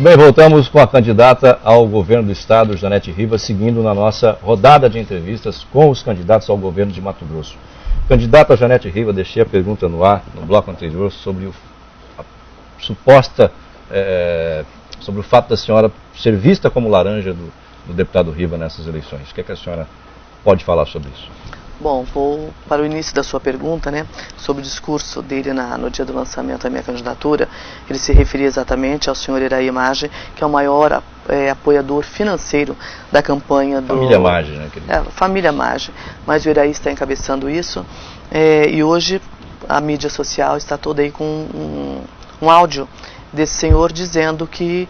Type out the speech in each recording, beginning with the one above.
bem, voltamos com a candidata ao governo do estado, Janete Rivas, seguindo na nossa rodada de entrevistas com os candidatos ao governo de Mato Grosso. Candidata Janete Rivas, deixei a pergunta no ar, no bloco anterior, sobre sobre o fato da senhora ser vista como laranja do deputado Rivas nessas eleições. O que é que a senhora pode falar sobre isso? Bom, vou para o início da sua pergunta, né, sobre o discurso dele no dia do lançamento da minha candidatura. Ele se referia exatamente ao senhor Iraí Maggi, que é o maior apoiador financeiro da campanha do... Família Maggi, né? Família Maggi, mas o Iraí está encabeçando isso, e hoje a mídia social está toda aí com um áudio desse senhor dizendo que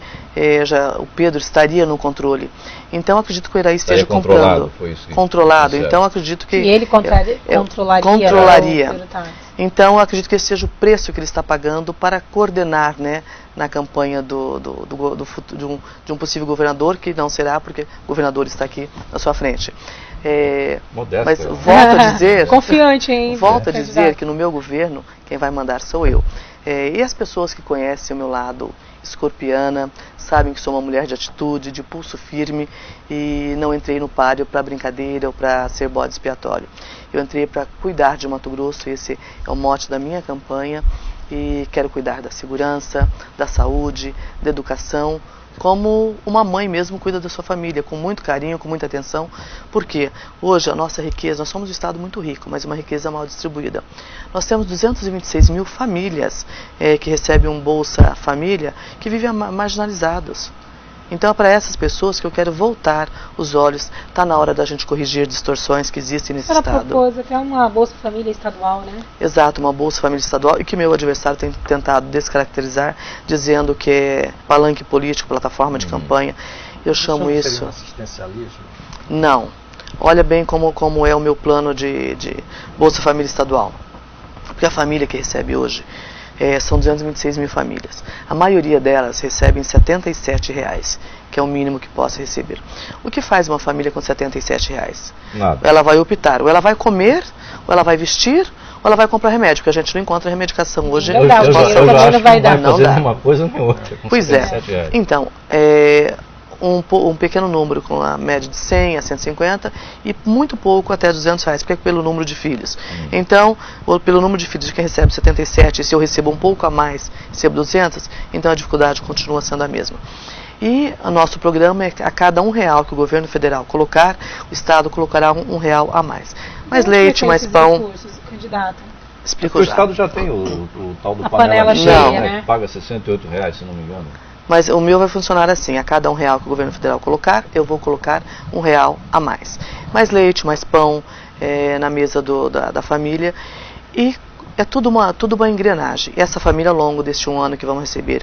o Pedro estaria no controle. Então acredito que o Iraí esteja comprando. Controlado. Então acredito que... E ele controlaria. Então acredito que esse seja o preço que ele está pagando para coordenar, né, na campanha de um possível governador, que não será, porque o governador está aqui na sua frente. Modesto, mas volto a dizer... Confiante, hein? Volto a dizer que no meu governo, quem vai mandar sou eu. E as pessoas que conhecem o meu lado escorpiana sabem que sou uma mulher de atitude, de pulso firme, e não entrei no páreo para brincadeira ou para ser bode expiatório. Eu entrei para cuidar de Mato Grosso, esse é o mote da minha campanha, e quero cuidar da segurança, da saúde, da educação, como uma mãe mesmo cuida da sua família, com muito carinho, com muita atenção, porque hoje a nossa riqueza, nós somos um estado muito rico, mas uma riqueza mal distribuída. Nós temos 226 mil famílias que recebem um Bolsa Família, que vivem marginalizados. Então é para essas pessoas que eu quero voltar os olhos. Está na hora da gente corrigir distorções que existem nesse estado. Ela propôs até uma Bolsa Família estadual, né? Exato, uma Bolsa Família estadual, e que meu adversário tem tentado descaracterizar, dizendo que é palanque político, plataforma de campanha. Eu chamo isso... Seria um assistencialismo? Não. Olha bem como é o meu plano de Bolsa Família estadual. Porque a família que recebe hoje são 226 mil famílias. A maioria delas recebem R$ 77,00, que é o mínimo que possa receber. O que faz uma família com R$ 77,00? Nada. Ela vai optar, ou ela vai comer, ou ela vai vestir, ou ela vai comprar remédio, porque a gente não encontra remedicação hoje. Eu já acho que não vai fazer dá. uma coisa nem outra. Pois é. R$77,00. Então, um pequeno número com a média de 100 a 150 e muito pouco até R$200, porque é pelo número de filhos. Então, pelo número de filhos de quem recebe 77, e se eu recebo um pouco a mais, recebo 200, então a dificuldade continua sendo a mesma. E o nosso programa é a cada R$1 que o governo federal colocar, o Estado colocará R$1 a mais. Mais leite, mais pão. Explico O já. Estado já tem o tal do panela cheia, né? Que paga R$68,00, se não me engano. Mas o meu vai funcionar assim, a cada R$1 que o governo federal colocar, eu vou colocar R$1 a mais. Mais leite, mais pão na mesa da família, e é tudo uma engrenagem. E essa família, ao longo deste ano que vão receber,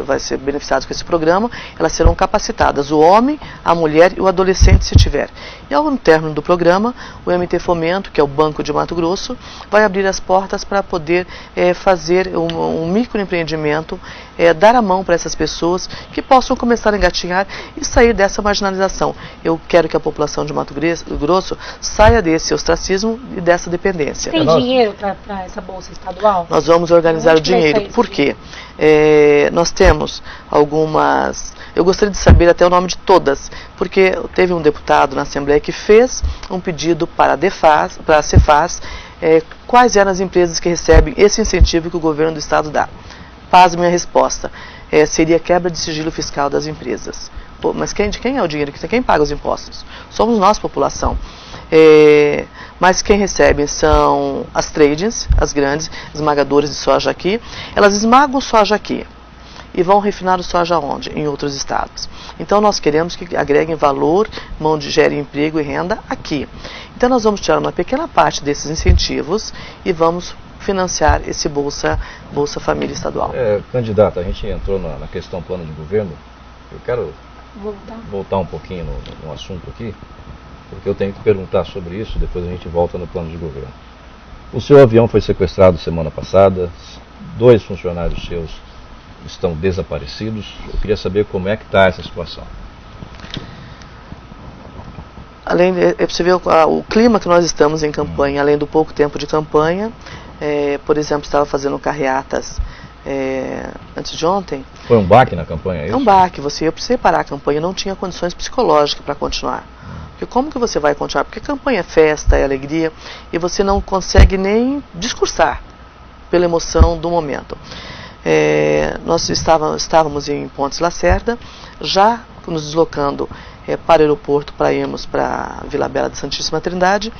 vai ser beneficiados com esse programa, elas serão capacitadas, o homem, a mulher e o adolescente, se tiver. E ao término do programa, o MT Fomento, que é o Banco de Mato Grosso, vai abrir as portas para poder fazer um microempreendimento, dar a mão para essas pessoas que possam começar a engatinhar e sair dessa marginalização. Eu quero que a população de Mato Grosso saia desse ostracismo e dessa dependência. Tem dinheiro para essa bolsa estadual? Nós vamos organizar o dinheiro. Por quê? Nós temos algumas... Eu gostaria de saber até o nome de todas, porque teve um deputado na Assembleia que fez um pedido para a Cefaz, quais eram as empresas que recebem esse incentivo que o governo do Estado dá. Pasme minha resposta. Seria quebra de sigilo fiscal das empresas. Pô, mas de quem é o dinheiro? Quem paga os impostos? Somos nós, população. Mas quem recebe são as tradings, as grandes esmagadoras de soja aqui. Elas esmagam soja aqui e vão refinar o soja onde? Em outros estados. Então nós queremos que agreguem valor, gerem emprego e renda aqui. Então nós vamos tirar uma pequena parte desses incentivos e vamos financiar esse Bolsa Família estadual. Candidata, a gente entrou na questão plano de governo. Eu quero voltar um pouquinho no assunto aqui, porque eu tenho que perguntar sobre isso, depois a gente volta no plano de governo. O seu avião foi sequestrado semana passada, 2 funcionários seus estão desaparecidos. Eu queria saber como é que está essa situação. Além de você ver o clima que nós estamos em campanha, além do pouco tempo de campanha, por exemplo, estava fazendo carreatas antes de ontem. Foi um baque na campanha, é isso? É um baque. Eu precisei parar a campanha, não tinha condições psicológicas para continuar. Porque como que você vai continuar? Porque a campanha é festa, é alegria, e você não consegue nem discursar pela emoção do momento. Nós estávamos em Pontes Lacerda, já nos deslocando para o aeroporto para irmos para Vila Bela da Santíssima Trindade.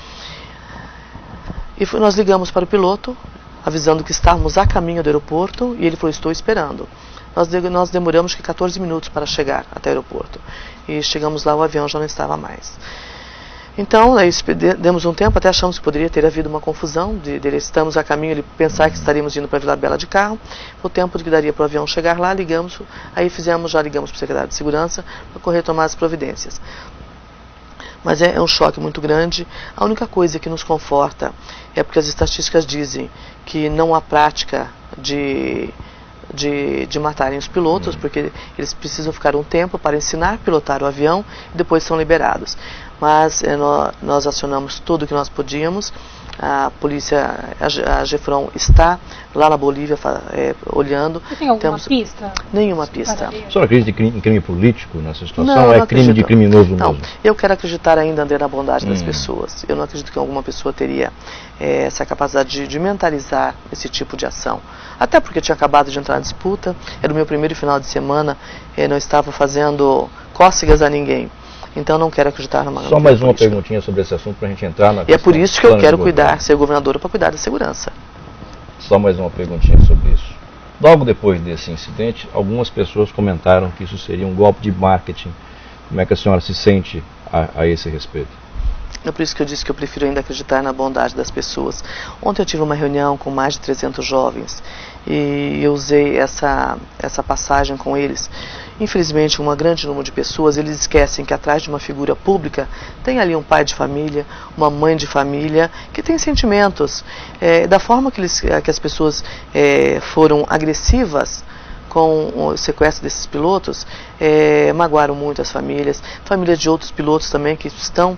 E nós ligamos para o piloto, avisando que estávamos a caminho do aeroporto, e ele falou: estou esperando. Nós demoramos 14 minutos para chegar até o aeroporto. E chegamos lá, o avião já não estava mais. Então, demos um tempo, até achamos que poderia ter havido uma confusão, estamos a caminho, ele pensar que estaríamos indo para Vila Bela de carro, o tempo que daria para o avião chegar lá, ligamos, já ligamos para o secretário de Segurança para correr tomar as providências. Mas é um choque muito grande. A única coisa que nos conforta é porque as estatísticas dizem que não há prática de matarem os pilotos, porque eles precisam ficar um tempo para ensinar a pilotar o avião e depois são liberados. Mas nós acionamos tudo o que nós podíamos. A polícia, a GEFRON, está lá na Bolívia olhando. Você tem alguma pista? Nenhuma pista. A senhora acredita em crime político nessa situação? Não, é crime de criminoso mesmo? Não, eu quero acreditar ainda, André, na bondade das pessoas. Eu não acredito que alguma pessoa teria essa capacidade de mentalizar esse tipo de ação. Até porque eu tinha acabado de entrar na disputa, era o meu primeiro final de semana, não estava fazendo cócegas a ninguém. Então não quero acreditar numa... Só mais uma perguntinha sobre esse assunto para a gente entrar na... E é por isso que eu quero ser governadora, para cuidar da segurança. Só mais uma perguntinha sobre isso. Logo depois desse incidente, algumas pessoas comentaram que isso seria um golpe de marketing. Como é que a senhora se sente a esse respeito? É por isso que eu disse que eu prefiro ainda acreditar na bondade das pessoas. Ontem eu tive uma reunião com mais de 300 jovens e eu usei essa passagem com eles. Infelizmente, um grande número de pessoas, eles esquecem que atrás de uma figura pública tem ali um pai de família, uma mãe de família, que tem sentimentos. Da forma que as pessoas foram agressivas com o sequestro desses pilotos, magoaram muito as famílias de outros pilotos também que estão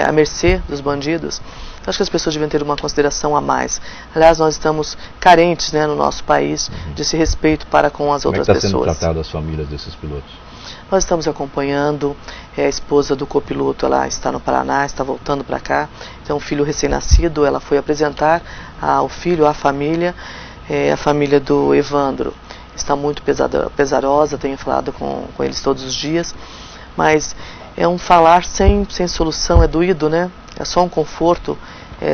à mercê dos bandidos. Acho que as pessoas devem ter uma consideração a mais. Aliás, nós estamos carentes, né, no nosso país desse respeito para com as outras pessoas. Como é que está sendo tratado as famílias desses pilotos? Nós estamos acompanhando, a esposa do copiloto, ela está no Paraná, está voltando para cá, tem um filho recém-nascido, ela foi apresentar o filho à família, a família do Evandro. Está muito pesarosa, tenho falado com eles todos os dias, mas é um falar sem solução, é doído, né? É só um conforto,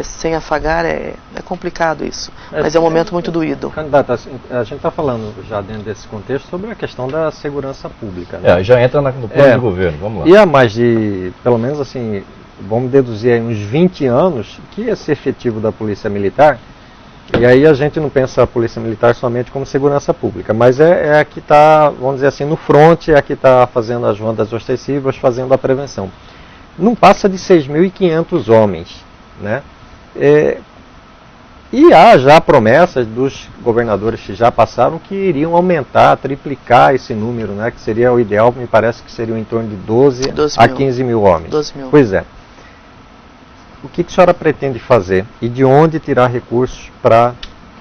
sem afagar, é complicado isso, mas é um momento muito doído. Candidata, a gente está falando já dentro desse contexto sobre a questão da segurança pública, né? Já entra no plano de governo, vamos lá. E há mais de, pelo menos assim, vamos deduzir aí uns 20 anos que esse efetivo da Polícia Militar, e aí a gente não pensa a Polícia Militar somente como segurança pública, mas é a que está, vamos dizer assim, no fronte, é a que está fazendo as rondas ostensivas, fazendo a prevenção. Não passa de 6.500 homens, né? E há já promessas dos governadores que já passaram que iriam aumentar, triplicar esse número, né? Que seria o ideal, me parece que seria em torno de 12 a 15 mil homens. 12 mil. Pois é. O que a senhora pretende fazer e de onde tirar recursos para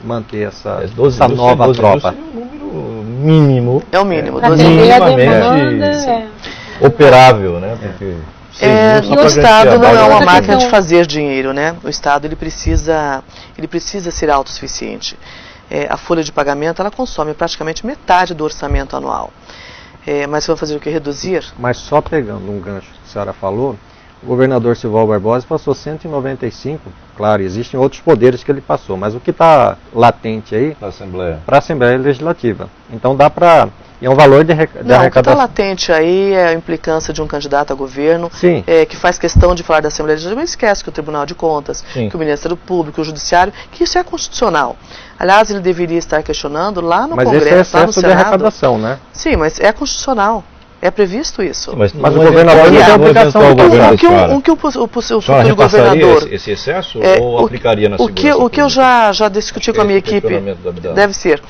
manter essa nova tropa? É um número mínimo. É o mínimo. Minimamente operável, né? Porque o Estado não é uma máquina de fazer dinheiro, né? O Estado ele precisa ser autossuficiente. A folha de pagamento ela consome praticamente metade do orçamento anual. Mas você vai fazer o que? Reduzir? Mas só pegando um gancho que a senhora falou, o governador Silval Barbosa passou 195, claro, existem outros poderes que ele passou, mas o que está latente aí para a Assembleia Legislativa. Então dá para... E é um valor de arrecadação. O que está latente aí é a implicância de um candidato a governo, que faz questão de falar da Assembleia Legislativa, mas esquece que o Tribunal de Contas, que o Ministério Público, o Judiciário, que isso é constitucional. Aliás, ele deveria estar questionando lá no Congresso, esse é excesso lá no Senado. De arrecadação, né? Sim, mas é constitucional. É previsto isso. Mas o governador não tem obrigação de pagar. O que o futuro governador... Esse excesso ou aplicaria na segurança O que eu já discuti com a minha equipe, deve ser,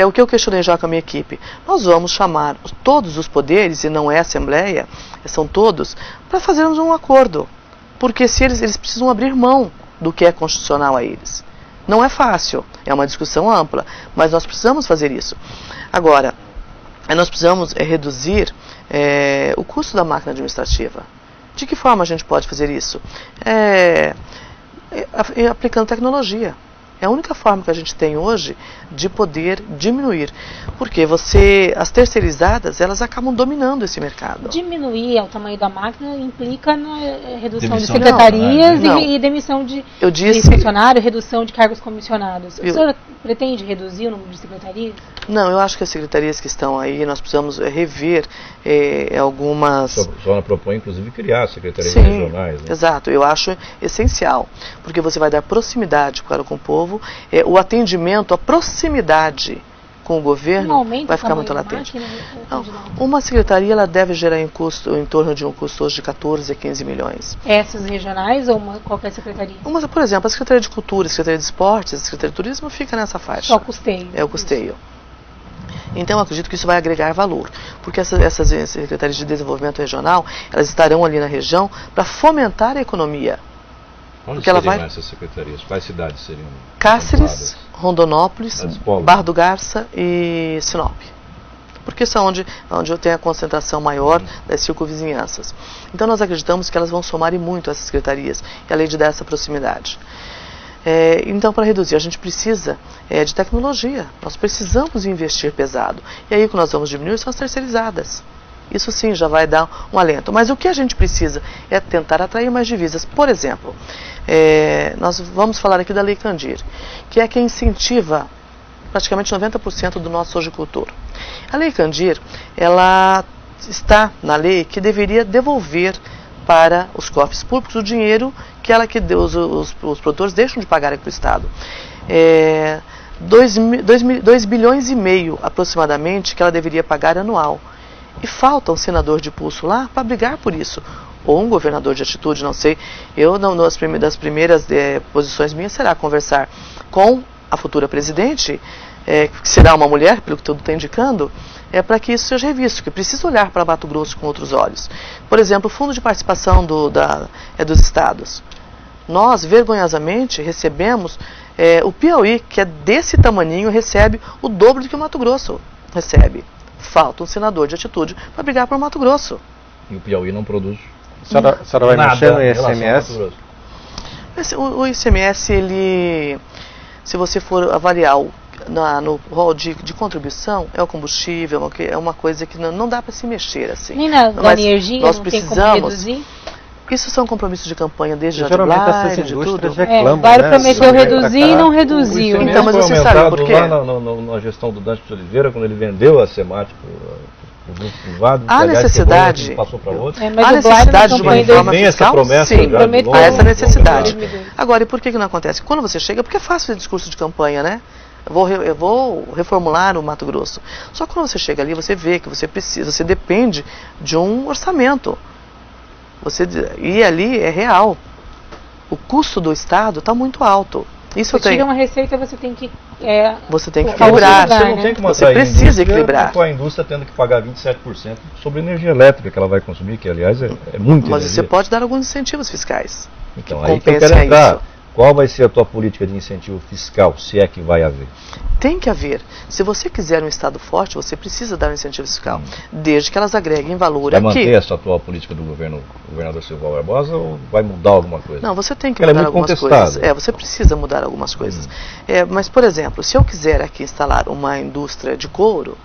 o que eu questionei já com a minha equipe, nós vamos chamar todos os poderes, e não é a Assembleia, são todos, para fazermos um acordo. Porque se eles precisam abrir mão do que é constitucional a eles. Não é fácil, é uma discussão ampla, mas nós precisamos fazer isso. Agora, nós precisamos reduzir o custo da máquina administrativa. De que forma a gente pode fazer isso? Aplicando tecnologia. É a única forma que a gente tem hoje de poder diminuir. Porque as terceirizadas, elas acabam dominando esse mercado. Diminuir o tamanho da máquina implica na redução de secretarias e demissão de funcionário, redução de cargos comissionados. O senhor pretende reduzir o número de secretarias? Não, eu acho que as secretarias que estão aí, nós precisamos rever algumas... A senhora propõe, inclusive, criar secretarias regionais. Né? Exato, eu acho essencial, porque você vai dar proximidade para com o povo, o atendimento, a proximidade com o governo vai ficar muito latente. Não, uma secretaria ela deve gerar em torno de um custo hoje de 14 a 15 milhões. Essas regionais ou qualquer secretaria? Por exemplo, a Secretaria de Cultura, a Secretaria de Esportes, a Secretaria de Turismo fica nessa faixa. Só custeio. É o custeio. Então, eu acredito que isso vai agregar valor, porque essas secretarias de desenvolvimento regional, elas estarão ali na região para fomentar a economia. Onde seriam essas secretarias? Quais cidades seriam? Cáceres, Rondonópolis, Barra do Garça e Sinop. Porque são onde eu tenho a concentração maior das circunvizinhanças. Então, nós acreditamos que elas vão somar muito essas secretarias, e além de dar essa proximidade. Então, para reduzir, a gente precisa de tecnologia. Nós precisamos investir pesado. E aí o que nós vamos diminuir são as terceirizadas. Isso sim já vai dar um alento. Mas o que a gente precisa é tentar atrair mais divisas. Por exemplo, nós vamos falar aqui da Lei Candir, que é quem incentiva praticamente 90% do nosso sojicultor. A Lei Candir, ela está na lei que deveria devolver para os cofres públicos o dinheiro que os produtores deixam de pagar aqui para o Estado. 2,5 bilhões aproximadamente que ela deveria pagar anual. E falta um senador de pulso lá para brigar por isso. Ou um governador de atitude, não sei. Das primeiras posições minhas será conversar com a futura presidente, que será uma mulher, pelo que tudo está indicando, para que isso seja revisto, que precisa olhar para Mato Grosso com outros olhos. Por exemplo, o fundo de participação dos estados. Nós, vergonhosamente, recebemos, o Piauí, que é desse tamaninho, recebe o dobro do que o Mato Grosso recebe. Falta um senador de atitude para brigar por Mato Grosso. E o Piauí não produz A senhora vai mexer no ICMS? O ICMS, se você for avaliar no rol de contribuição, é o combustível, é uma coisa que não dá para se mexer assim. Nem na energia, nós precisamos. Isso são compromissos de campanha desde a dublagem, de tudo. Vários prometeu reduzir e não reduziu. Então, mas você sabe por quê? Lá na gestão do Dante de Oliveira, quando ele vendeu a Semático privado, há necessidade, passou para outro. Há necessidade de uma reforma fiscal? Promessa, sim, há essa necessidade. Agora, e por que não acontece? Quando você chega, porque é fácil fazer discurso de campanha, né? Eu vou reformular o Mato Grosso. Só que quando você chega ali, você vê que você depende de um orçamento. E ali é real. O custo do Estado está muito alto. Você tira uma receita, você tem que equilibrar. Você precisa equilibrar. Com a indústria tendo que pagar 27% sobre a energia elétrica que ela vai consumir, que aliás é muito. Mas você pode dar alguns incentivos fiscais. Então, aí que eu quero entrar. Qual vai ser a tua política de incentivo fiscal, se é que vai haver? Tem que haver. Se você quiser um Estado forte, você precisa dar um incentivo fiscal, desde que elas agreguem valor aqui. Vai manter essa atual política do governador Silval Barbosa ou vai mudar alguma coisa? Não, você tem que mudar algumas coisas. Você precisa mudar algumas coisas. Mas, por exemplo, se eu quiser aqui instalar uma indústria de couro,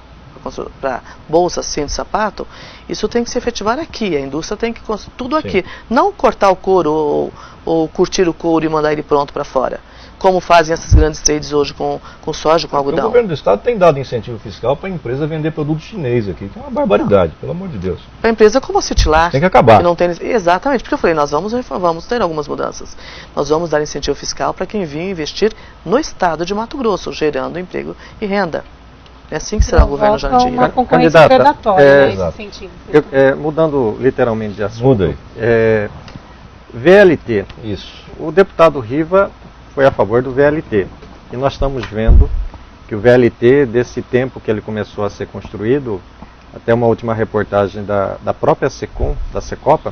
para bolsa, cinto, sapato, isso tem que se efetivar aqui. A indústria tem que construir tudo aqui. Sim. Não cortar o couro ou curtir o couro e mandar ele pronto para fora, como fazem essas grandes trades hoje com soja, com algodão. O governo do Estado tem dado incentivo fiscal para a empresa vender produto chinês aqui, que é uma barbaridade, pelo amor de Deus. Para a empresa como a Citilar. Tem que acabar. Exatamente, porque eu falei, nós vamos ter algumas mudanças. Nós vamos dar incentivo fiscal para quem vir investir no estado de Mato Grosso, gerando emprego e renda. É assim que será o governo Jandir. Uma concorrência predatória nesse sentido. Mudando literalmente de assunto. Muda aí. VLT. Isso. O deputado Riva foi a favor do VLT. E nós estamos vendo que o VLT, desse tempo que ele começou a ser construído, até uma última reportagem da própria Secom, da Secopa,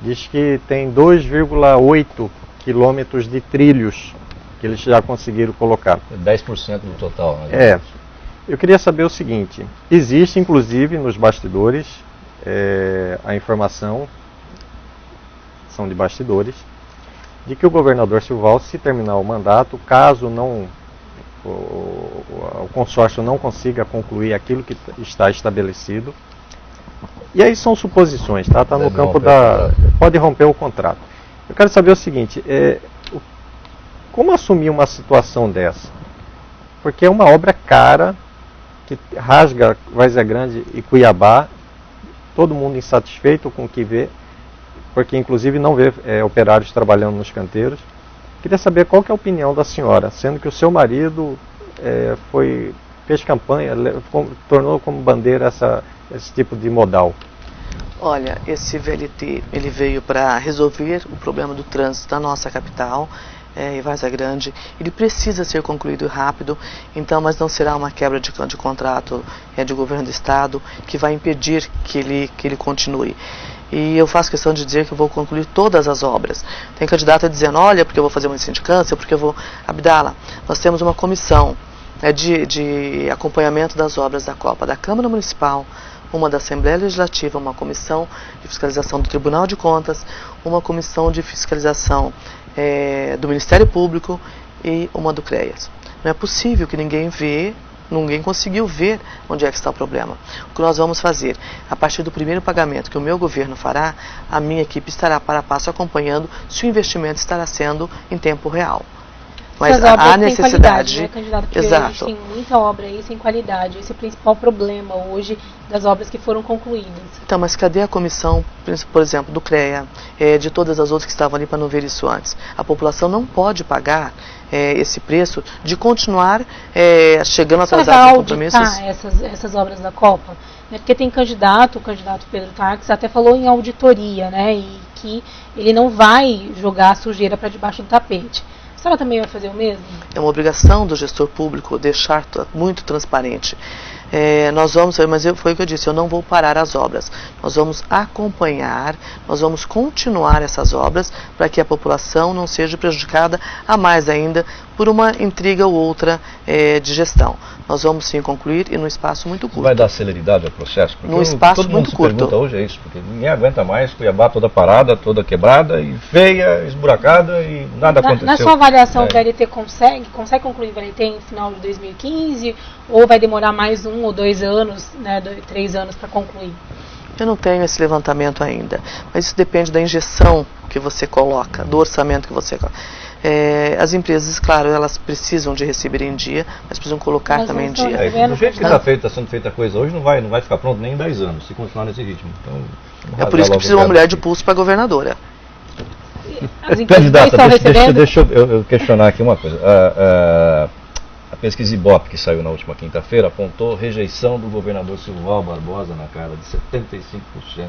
diz que tem 2,8 quilômetros de trilhos que eles já conseguiram colocar. 10% do total. Né? Eu queria saber o seguinte, existe inclusive nos bastidores a informação, são de bastidores, de que o governador Silval, se terminar o mandato, caso o consórcio não consiga concluir aquilo que está estabelecido, e aí são suposições, tá? Está no campo pode romper o contrato. Eu quero saber o seguinte, como assumir uma situação dessa? Porque é uma obra cara, que rasga Várzea Grande e Cuiabá, todo mundo insatisfeito com o que vê, porque inclusive não vê operários trabalhando nos canteiros. Queria saber qual que é a opinião da senhora, sendo que o seu marido fez campanha, tornou como bandeira esse tipo de modal. Olha, esse VLT ele veio para resolver o problema do trânsito da nossa capital, em Várzea Grande. Ele precisa ser concluído rápido, então, mas não será uma quebra de contrato de governo do estado que vai impedir que ele continue. E eu faço questão de dizer que eu vou concluir todas as obras. Tem candidato dizendo, olha, porque eu vou fazer uma sindicância, porque eu vou... Abdala, nós temos uma comissão de acompanhamento das obras da Copa, da Câmara Municipal, uma da Assembleia Legislativa, uma comissão de fiscalização do Tribunal de Contas, uma comissão de fiscalização do Ministério Público e uma do CREAS. Não é possível que ninguém conseguiu ver onde é que está o problema. O que nós vamos fazer? A partir do primeiro pagamento que o meu governo fará, a minha equipe estará para passo acompanhando se o investimento estará sendo em tempo real. Mas há necessidade, né, candidato? Porque exato. A gente tem muita obra aí sem qualidade. Esse é o principal problema hoje das obras que foram concluídas. Então, mas cadê a comissão, por exemplo, do CREA, de todas as outras que estavam ali para não ver isso antes? A população não pode pagar esse preço de continuar chegando atrasado com compromissos. Essas obras da Copa, né? Porque tem o candidato Pedro Taques até falou em auditoria, né? E que ele não vai jogar a sujeira para debaixo do tapete. A senhora também vai fazer o mesmo? É uma obrigação do gestor público deixar muito transparente. Nós vamos, mas foi o que eu disse, eu não vou parar as obras. Nós vamos acompanhar, nós vamos continuar essas obras para que a população não seja prejudicada a mais ainda por uma intriga ou outra de gestão. Nós vamos sim concluir e num espaço muito curto. Vai dar celeridade ao processo? Porque num espaço muito curto. Todo mundo se pergunta hoje é isso, porque ninguém aguenta mais, Cuiabá toda parada, toda quebrada e feia, esburacada e nada aconteceu. Na sua avaliação, o VLT consegue concluir o VLT em final de 2015 ou vai demorar mais 1 ou 2 anos, né, 3 anos para concluir? Eu não tenho esse levantamento ainda, mas isso depende da injeção que você coloca, do orçamento que você coloca. As empresas, claro, elas precisam de receber em dia, mas precisam colocar também em dia. Do jeito que está sendo feita a coisa hoje, não vai ficar pronto nem em 10 anos, se continuar nesse ritmo. Então, é por isso que precisa uma mulher de pulso para a governadora. Candidata, deixa eu questionar aqui uma coisa. A pesquisa Ibope, que saiu na última quinta-feira, apontou rejeição do governador Silval Barbosa na cara de 75%.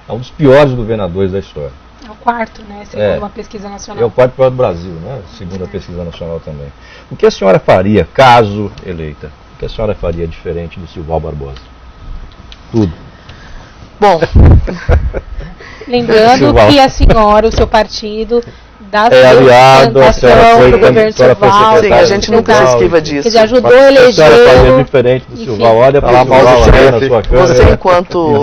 É um dos piores governadores da história. É o quarto, né? Segundo uma pesquisa nacional. É o quarto pior do Brasil, né? Segundo a pesquisa nacional também. O que a senhora faria, caso eleita? O que a senhora faria diferente do Silval Barbosa? Tudo. Bom. Lembrando que a senhora, o seu partido, dá aliado, a senhora foi do governo Silval. Sim, a gente nunca se esquiva disso. Ele ajudou a eleger. A senhora faria diferente do Silval. Olha para lá, na sua câmera. Você, enquanto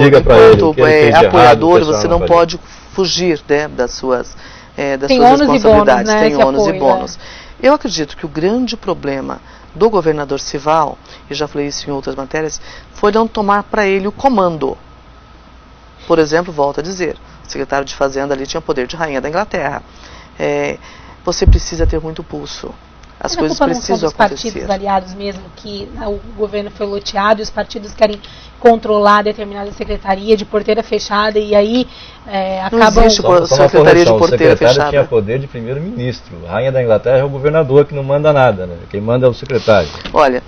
apoiador, você não pode fugir, né, das suas responsabilidades. Tem ônus e bônus. Eu acredito que o grande problema do governador Silval, e já falei isso em outras matérias, foi não tomar para ele o comando. Por exemplo, volto a dizer, o secretário de Fazenda ali tinha poder de rainha da Inglaterra. Você precisa ter muito pulso. As coisas precisam acontecer. Os partidos aliados mesmo, que o governo foi loteado e os partidos querem controlar determinada secretaria de porteira fechada e aí acabam... Não existe secretaria de porteira fechada. O secretário tinha poder de primeiro-ministro. A rainha da Inglaterra é o governador que não manda nada, né? Quem manda é o secretário. Olha,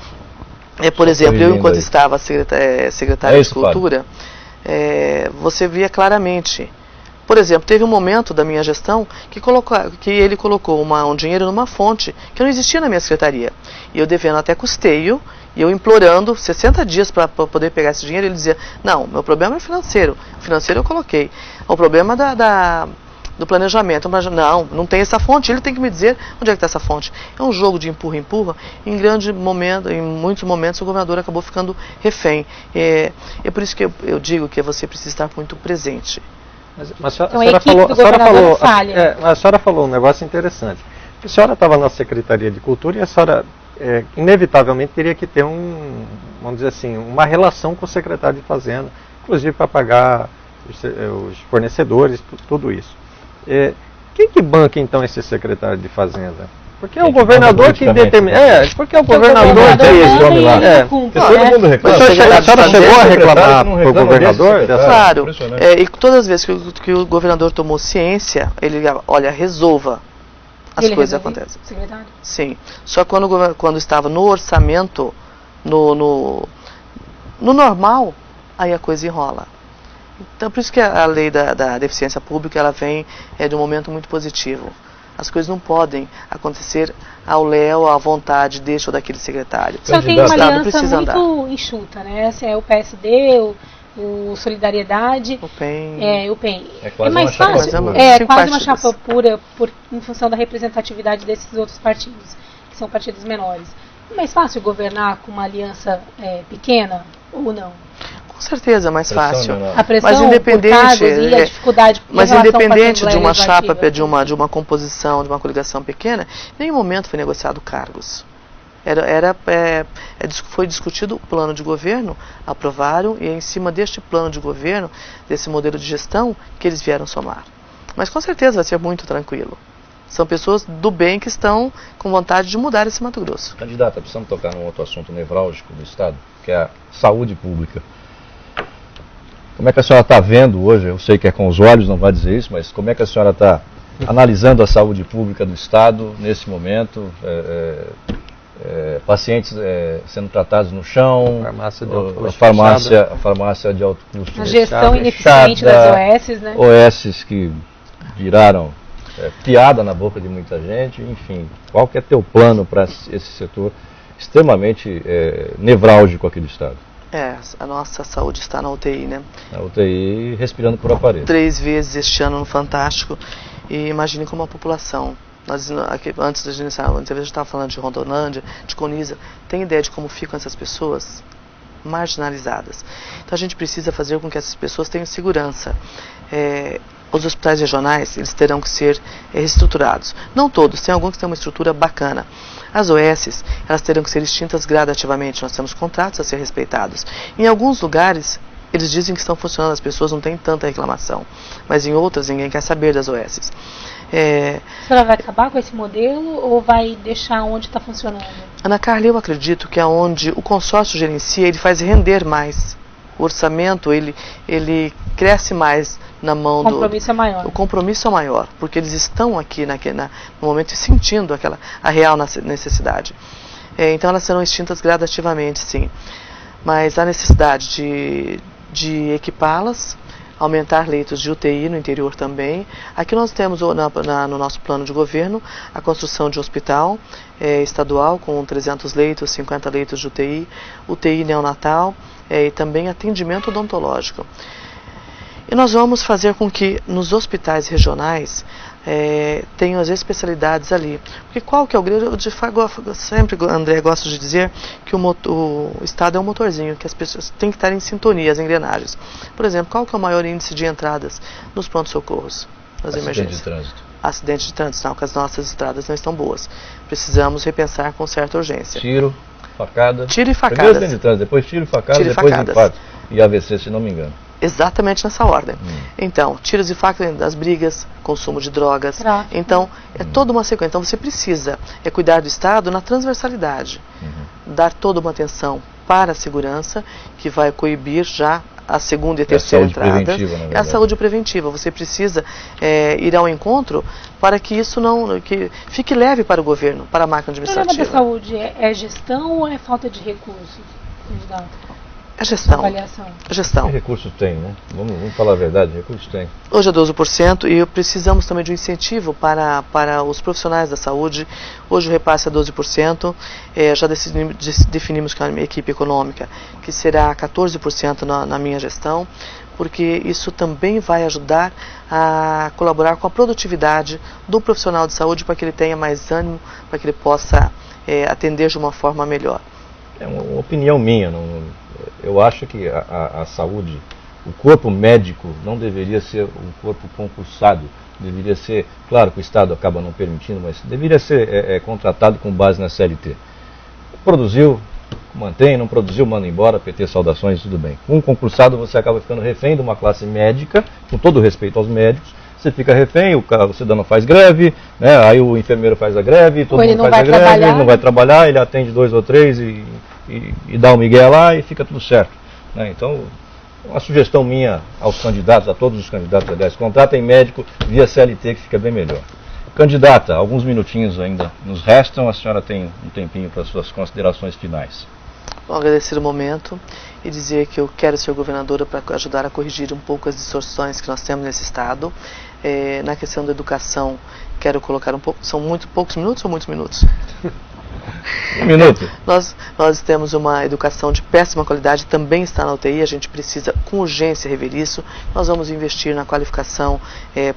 por exemplo, eu enquanto estava secretário de Cultura, você via claramente... Por exemplo, teve um momento da minha gestão que ele colocou um dinheiro numa fonte que não existia na minha secretaria. E eu devendo até custeio, e eu implorando 60 dias para poder pegar esse dinheiro, ele dizia, não, meu problema é financeiro. O financeiro eu coloquei. O problema do planejamento. Não tem essa fonte, ele tem que me dizer onde é que está essa fonte. É um jogo de empurra-empurra. Em muitos momentos o governador acabou ficando refém. É por isso que eu digo que você precisa estar muito presente. Mas a senhora falou um negócio interessante. A senhora estava na Secretaria de Cultura e a senhora inevitavelmente teria que ter vamos dizer assim, uma relação com o secretário de Fazenda, inclusive para pagar os fornecedores, tudo isso. Quem que banca então esse secretário de Fazenda? Porque é o governador que determina. Porque é o governador que esse homem lá. Todo mundo reclama. A senhora chegou a reclamar para o governador? Claro. E todas as vezes que o governador tomou ciência, ele, olha, resolva. As coisas acontecem. Secretário? Sim. Só quando estava no orçamento, no normal, aí a coisa enrola. Então, por isso que a lei da deficiência pública, ela vem de um momento muito positivo. As coisas não podem acontecer ao léu, à vontade deste ou daquele secretário. Só tem uma aliança muito enxuta, né? É o PSD, o Solidariedade, o PEN. O PEN. É quase mais uma chapa fácil, pura. quase uma chapa pura em função da representatividade desses outros partidos, que são partidos menores. É mais fácil governar com uma aliança pequena ou não? Com certeza é mais fácil. A pressão, mas independente, e a dificuldade mas independente de uma chapa, de uma composição, de uma coligação pequena, em nenhum momento foi negociado cargos. Foi discutido o plano de governo, aprovaram, e é em cima deste plano de governo, desse modelo de gestão, que eles vieram somar. Mas com certeza vai ser muito tranquilo. São pessoas do bem que estão com vontade de mudar esse Mato Grosso. Candidata, precisamos tocar num outro assunto nevrálgico do Estado, que é a saúde pública. Como é que a senhora está vendo hoje? Eu sei que é com os olhos, não vai dizer isso, mas como é que a senhora está analisando a saúde pública do Estado nesse momento? Pacientes sendo tratados no chão, a farmácia de alto custo, a gestão ineficiente das OS, né? OS que viraram piada na boca de muita gente, enfim. Qual que é teu plano para esse setor extremamente nevrálgico aqui do Estado? A nossa saúde está na UTI, né? Na UTI, respirando por aparelho. 3 vezes este ano no Fantástico. E imagine como a população. Antes de iniciar a entrevista, a gente estava falando de Rondonândia, de Coniza. Tem ideia de como ficam essas pessoas? Marginalizadas. Então a gente precisa fazer com que essas pessoas tenham segurança. Os hospitais regionais, eles terão que ser reestruturados. Não todos, tem alguns que têm uma estrutura bacana. As OS, elas terão que ser extintas gradativamente. Nós temos contratos a ser respeitados. Em alguns lugares, eles dizem que estão funcionando, as pessoas não têm tanta reclamação. Mas em outras, ninguém quer saber das OS. A senhora vai acabar com esse modelo ou vai deixar onde está funcionando? Ana Carla, eu acredito que aonde o consórcio gerencia, ele faz render mais. O orçamento, ele cresce mais na mão do... O compromisso é maior. O compromisso é maior, porque eles estão aqui no momento sentindo a real necessidade. Então elas serão extintas gradativamente, sim. Mas há necessidade de equipá-las, aumentar leitos de UTI no interior também. Aqui nós temos no nosso plano de governo a construção de um hospital estadual com 300 leitos, 50 leitos de UTI neonatal e também atendimento odontológico. E nós vamos fazer com que nos hospitais regionais tenham as especialidades ali. Porque qual que é o grande... Eu sempre, André, gosto de dizer que o Estado é um motorzinho, que as pessoas têm que estar em sintonia, as engrenagens. Por exemplo, qual que é o maior índice de entradas nos pronto-socorros, nas emergências? De trânsito. Acidente de trânsito, não, que as nossas estradas não estão boas. Precisamos repensar com certa urgência. Tiro, facada. Tiro e facadas. Primeiro acidente de trânsito, depois tiro e facada, depois infarto. E AVC, se não me engano. Exatamente nessa ordem. Então, tiros e facas das brigas, consumo de drogas. Então, é toda uma sequência. Então, você precisa cuidar do Estado na transversalidade. Dar toda uma atenção para a segurança, que vai coibir já a segunda e a terceira entrada. É a saúde preventiva. Você precisa ir ao encontro para que isso que fique leve para o governo, para a máquina administrativa. O problema da saúde é gestão ou é falta de recursos, candidato? A gestão. A gestão. Que recurso tem, né? Vamos falar a verdade, recurso tem. Hoje é 12% e precisamos também de um incentivo para os profissionais da saúde. Hoje o repasse é 12%. Já definimos com a minha equipe econômica que será 14% na minha gestão. porque isso também vai ajudar a colaborar com a produtividade do profissional de saúde para que ele tenha mais ânimo, para que ele possa atender de uma forma melhor. É uma opinião minha, eu acho que a saúde, o corpo médico não deveria ser um corpo concursado, deveria ser, claro que o Estado acaba não permitindo, mas deveria ser contratado com base na CLT. Produziu, mantém, não produziu, manda embora, PT saudações, tudo bem. Com um concursado você acaba ficando refém de uma classe médica, com todo respeito aos médicos, você fica refém, o cidadão faz greve, né, aí o enfermeiro faz a greve, todo mundo faz a greve, ele não vai trabalhar, ele atende 2 ou 3 e dá o migué lá e fica tudo certo. Né? Então, uma sugestão minha aos candidatos, a todos os candidatos, aliás, contratem médico via CLT que fica bem melhor. Candidata, alguns minutinhos ainda nos restam, a senhora tem um tempinho para suas considerações finais. Vou agradecer o momento e dizer que eu quero ser governadora para ajudar a corrigir um pouco as distorções que nós temos nesse estado. Na questão da educação, quero colocar um pouco, são muito poucos minutos ou muitos minutos? 1 minuto. Nós temos uma educação de péssima qualidade, também está na UTI, a gente precisa com urgência rever isso. Nós vamos investir na qualificação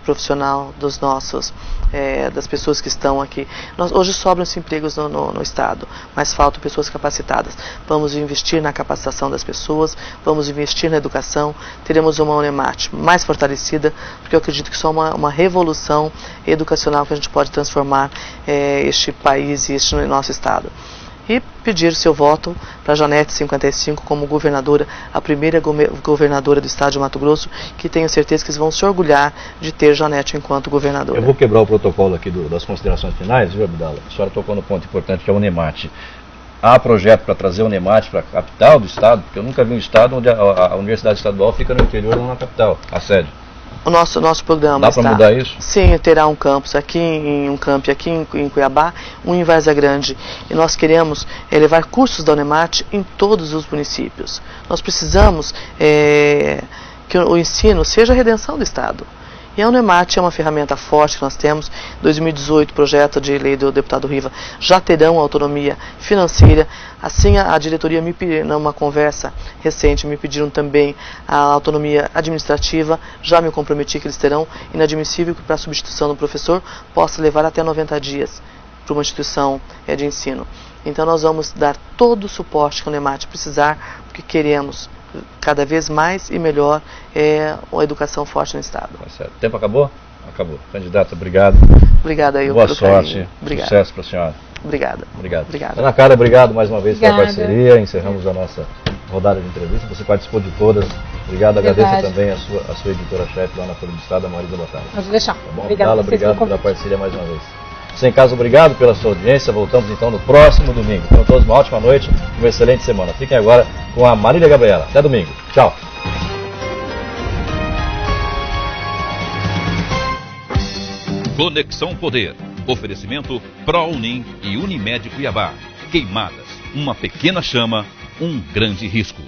profissional dos nossos, das pessoas que estão aqui. Hoje sobram-se empregos no Estado, mas faltam pessoas capacitadas. Vamos investir na capacitação das pessoas, vamos investir na educação, teremos uma UNEMAT mais fortalecida, porque eu acredito que só uma revolução educacional que a gente pode transformar este país e este nosso Estado. E pedir seu voto para Janete 55 como governadora, a primeira governadora do Estado de Mato Grosso, que tenho certeza que eles vão se orgulhar de ter Janete enquanto governadora. Eu vou quebrar o protocolo aqui das considerações finais, viu, Abdala? A senhora tocou no ponto importante que é a UNEMAT. Há projeto para trazer a UNEMAT para a capital do Estado, porque eu nunca vi um Estado onde a Universidade Estadual fica no interior ou na capital, a sede. O nosso programa Dá para mudar isso? Sim, terá um campus aqui em Cuiabá, um em Várzea Grande. E nós queremos levar cursos da UNEMAT em todos os municípios. Nós precisamos que o ensino seja a redenção do Estado. E a UNEMAT é uma ferramenta forte que nós temos. Em 2018, projeto de lei do deputado Riva, já terão autonomia financeira. Assim, a diretoria me pediu, numa conversa recente, me pediram também a autonomia administrativa. Já me comprometi que eles terão. Inadmissível que para a substituição do professor possa levar até 90 dias para uma instituição de ensino. Então nós vamos dar todo o suporte que a UNEMAT precisar, porque queremos cada vez mais e melhor uma educação forte no Estado. Tá certo. O tempo acabou? Acabou. Candidata, obrigado. Obrigada, eu. Boa sorte. Sucesso para a senhora. Obrigada. Obrigado. Obrigada. Ana Cara, obrigado mais uma vez pela parceria. Encerramos a nossa rodada de entrevista. Você participou de todas. Obrigado. Agradeço também a sua editora-chefe lá na Folha do Estado, a Marisa Batalha. Pode deixar. Tá bom? Obrigado pela parceria mais uma vez. Sem caso, obrigado pela sua audiência. Voltamos então no próximo domingo. Tenham todos uma ótima noite, uma excelente semana. Fiquem agora com a Marília Gabriela. Até domingo. Tchau. Conexão Poder. Oferecimento ProUnim e Unimed Cuiabá. Queimadas. Uma pequena chama, um grande risco.